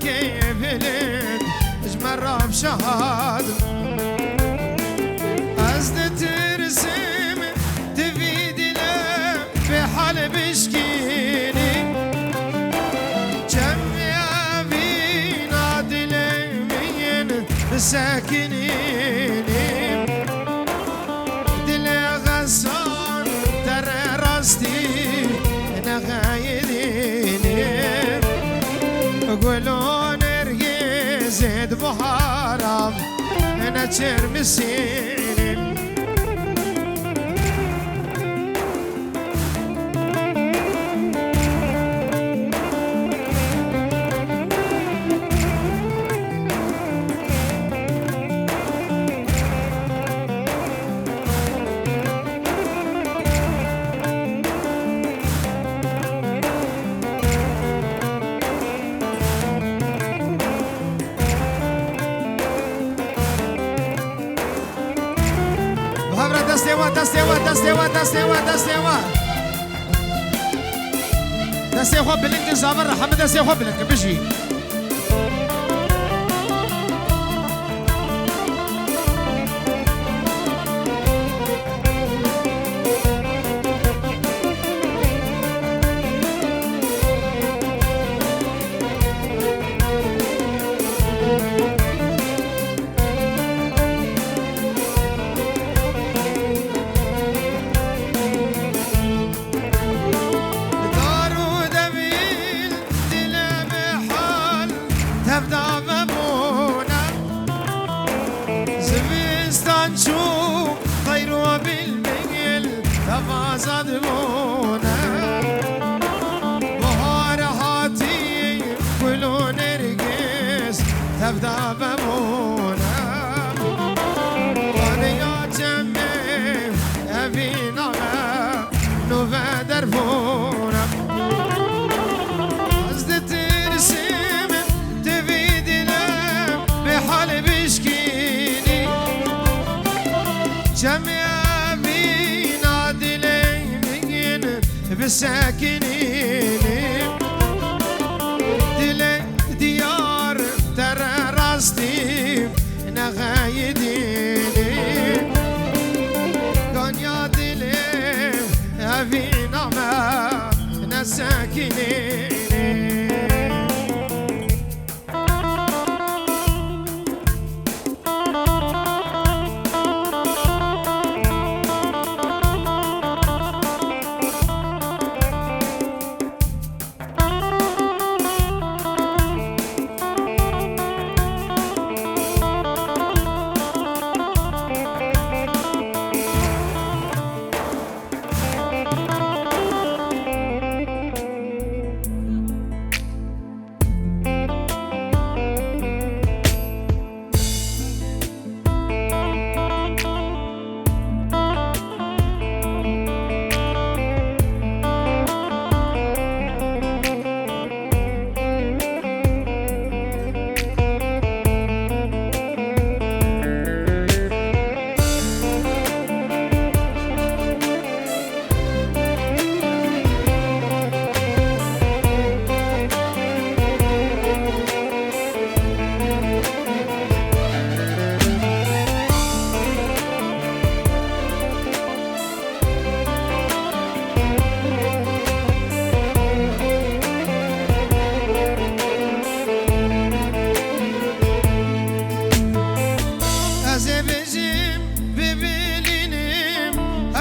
كيف لين اجمر بشهاد ازد ترسم تفيد له بحال بشكيني كم يا بينا دلمين ساكنيني دل غصان در راستی نغايديني قولون رقيزد بحرام انا ترمسيني دستیوا دستیوا بلنگ زامر حمد دستیوا بلنگ بشی زادمونا بهار هاتي كلو نرقص تبدا بمونا وانا يا جمي ابينا نوفا درفونا ازد ترسم تفيدنا بحال بشكيني جمي بساكنيني دل ديار ترى راستي نغايديني كان يا دلي أبي نعمة نساكنيني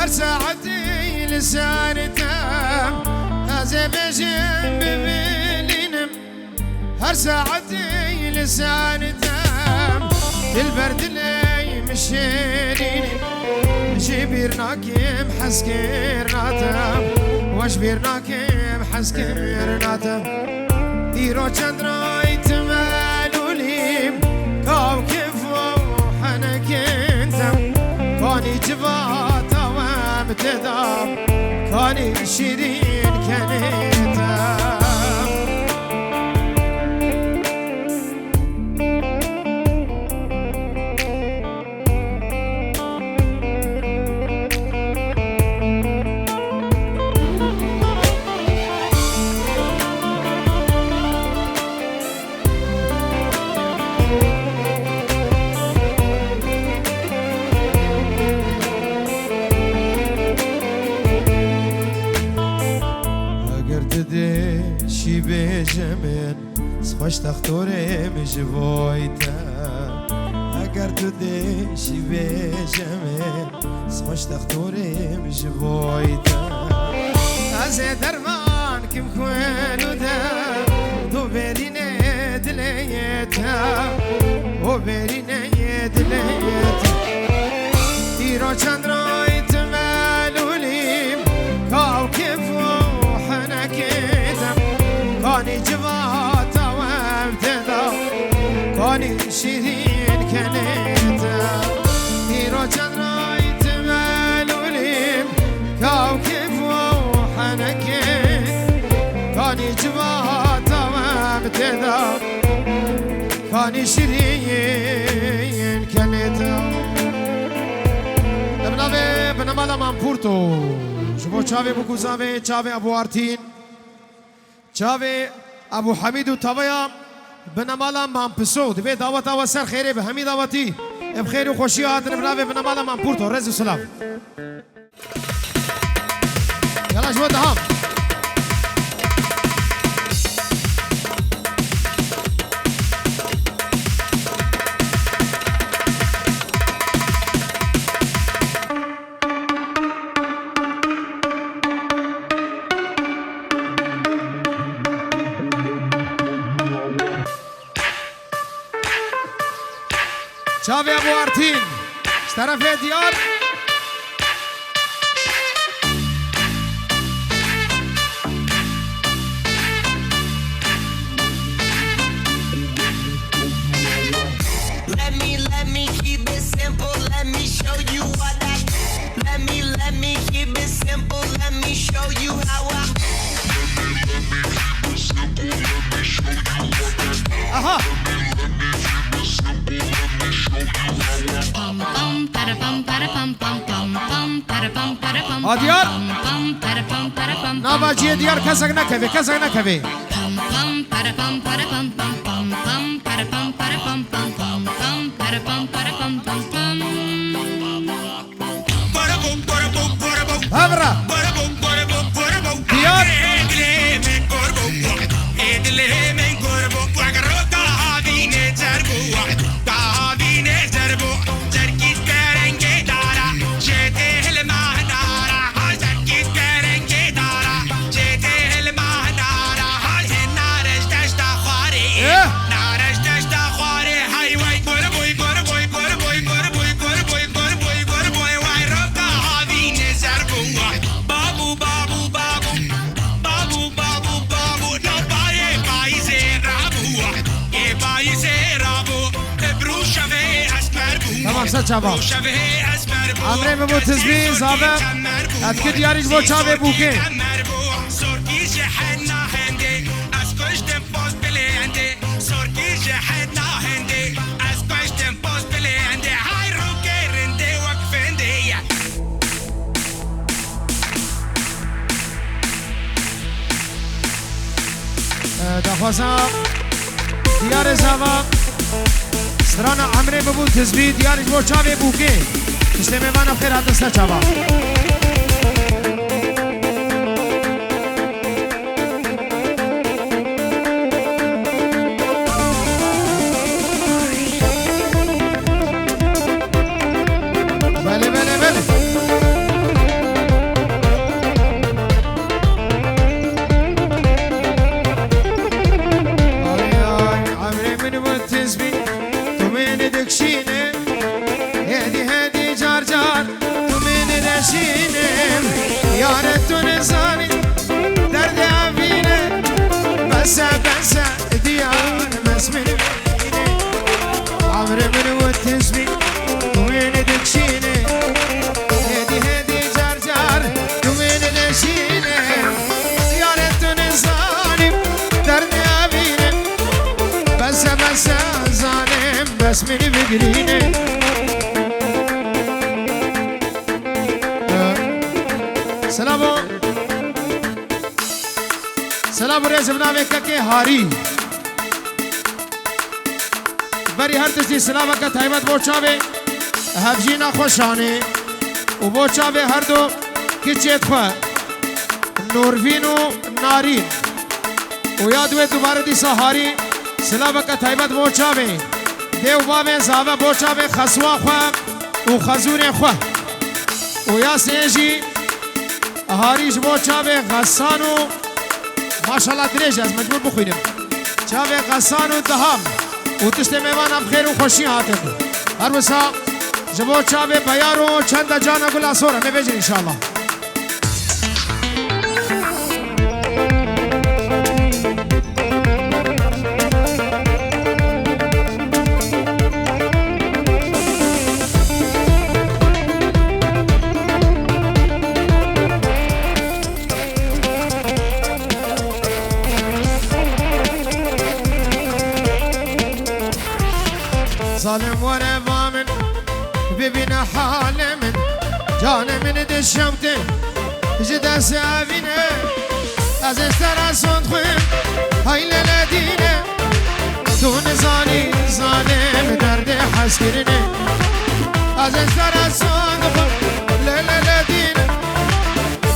ساعتي لسانتام أزبجم ببلينم هر ساعتي لسانتام البرد اللي مشيني مشي بيرناكي محسكرناتام واش بيرناكي محسكرناتام إيرو چندراي تمالولي كوكب وحنك انتم كوني جبات وامتدام كوني شيرين كنيتام شی بیجمن خوش تختوره مجوایتا اگر تو دشی بیجمن خوش تختوره مجوایتا از درمان کم کنو ده تو برینه دلیتا و برینه دلیتا ایرا چند رایت ملولیم کاوکف و حنکیتم کانی جواتا و ابتدا کانی شیرین کنیتا ایرا چند رایت ملولیم کاوکف و حنکیت کانی جواتا و ابتدا کانی شیرین کنیتا بنامالا مامپورتو شما چاوه بکوزاوه چاوه ابو آرتین چاوه ابو حمید و تاویا بنامالا مامپسو دبی دعوت آوا سر خیره به همی دعوتی بخیر و خوشی آتن بناوه بنامالا مامپورتو رز و سلام یلا شما دهم چاوه ابو آرتین از طرف دیار Let me keep it simple, let me show you what I let me keep it simple, let me show you how I aha دیار نواجی دیار کسک نکوی هبرا دیار چاوا امره به تزبی زابه اتکی دیاریش با چاوه بوکه دخوازم دیار زابه سرانا عمره ببود تزبی دیارش با چاوه بوکه کشته میوان بخیر حد دسته چاوا بله بله بله آی آی عمره من بود تزبی دکشینه هدی هدی جار جار تو من دشینه یارتون زانی درد عبینه بسه بسه دیار مسمن بینه عمر من و تزبی تو من دکشینه هدی هدی جار جار تو من دشینه یارتون زانی درد عبینه بسه بسه زانم بس منی بگرینه سلام ریز بنامه که هاری بری هر تشتی سلام که تایمت بوچاوه هفجینا خوشانه و بوچاوه هر دو کچیت خواه نوروین و نارین و یا دوی دوباره دی سهاری سلابک تایبت بوچاوی دیو بابه زاوه بوچاوی خسوا خواه و خزور خواه و یا سیجی هاریش بوچاوی غسان و ماشالله دریج از مجبور بخوینم چاوی غسان و دهام و تشت میوان اب خیر و خوشی آتے کو هر وسا جبو چاوی بیارو چند جانا گلا سورا نبیجن انشاءاللہ ظالم ورفا من ببين حال من جان من دشمت جدا سافينه از استرا صدخم هاي للدينه دون زاني ظالم درد حسكرنه از استرا صدخم للدينه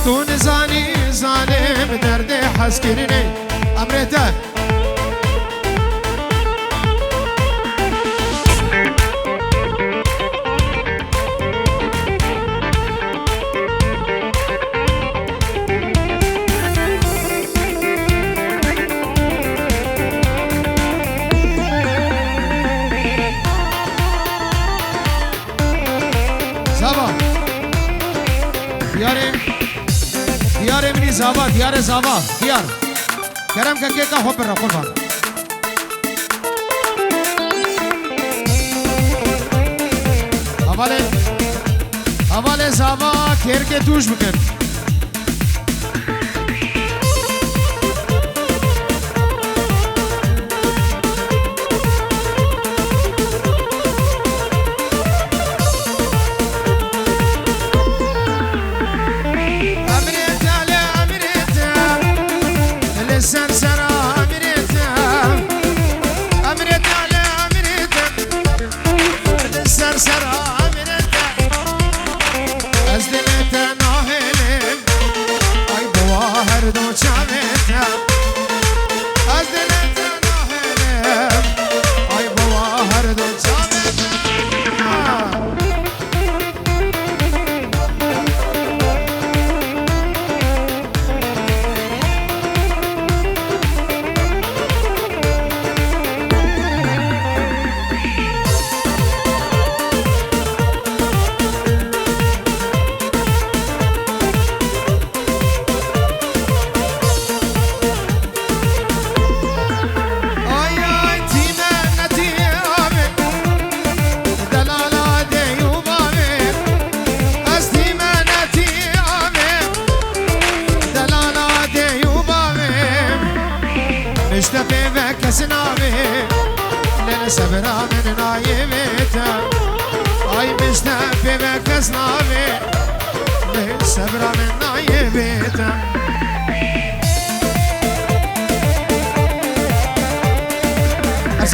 دون زاني ظالم درد حسكرنه امرته دیار منی زاوا دیار زاوا دیار کرم کنگه کا خوب را قربان حواله زاوا کر کے دوش بکن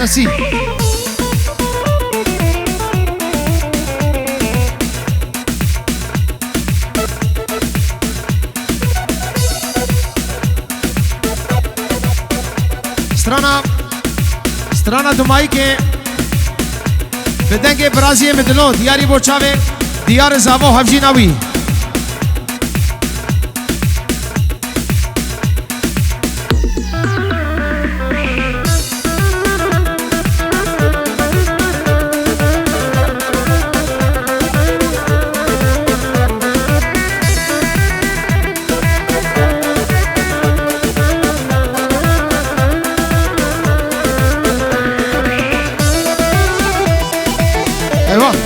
Así. Strana dumai ke bedenge Brazil medlo diyari bochave diyar zavo havjinawi Eyvah.